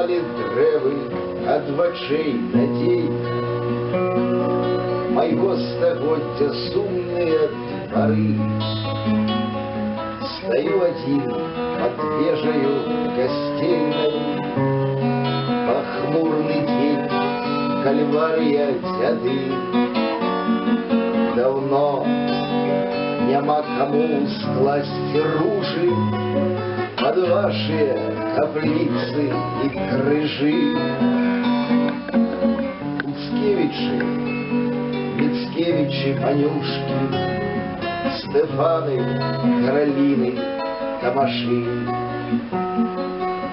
Палі дрэвы ад вачэй надзей майго стагоддзя сумныя двары. Стою один под вежаю костельной, похмурный день, кальвария дзяды. Давно няма кому скласть ружи под ваши каплицы и крыжи. Уцкевичи, Мицкевичи, Манюшки, Стефаны, Каролины, Тамаши.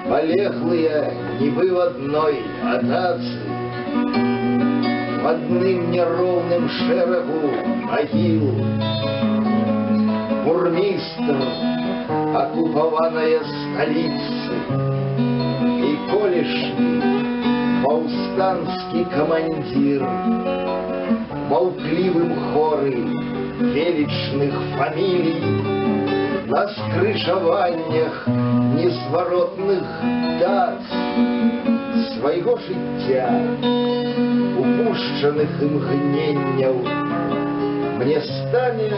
Полеглые небы в одной атацы, в одным неровным шерагу могил. Бурмистр, оккупованная столицы, и колешний повстанский командир, молкливым хоры величных фамилий на скрижаваннях незворотных дат свайго жыцця, упушчаных імгненняў. Мне стане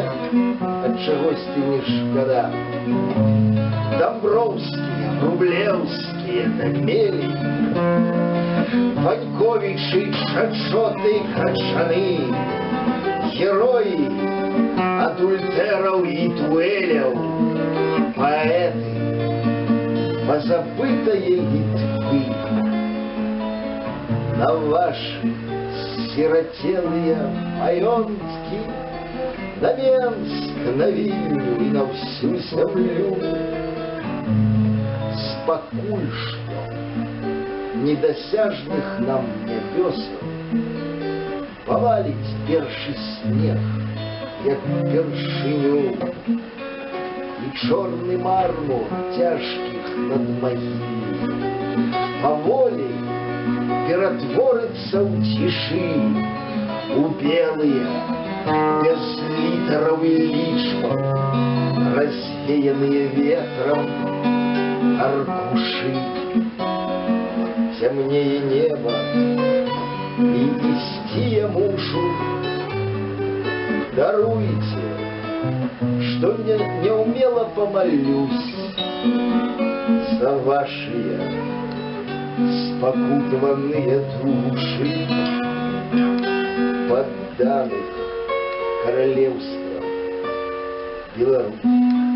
ад чагосьці не шкада. Дамброўскія, Рублеўскія дагмелі, Ваньковічы, Чачоты, Качаны, героі адультэраў і дуэляў, паэты позабытае Літвы. На ваши сиротелые маёнтки, на Менск, на Вильню и на всю землю спокуль что недосяжных нам небесах повалить перший снег, як першиню, и черный мармур тяжких над могилой поволей ператворится у тиши, у белые, без литеров и личбов, развеянные ветром аркуши. Темнее небо, и нести я мушу. Даруйте, что неумело помолюсь за ваши спокутованные души, подданных королевством Беларусь.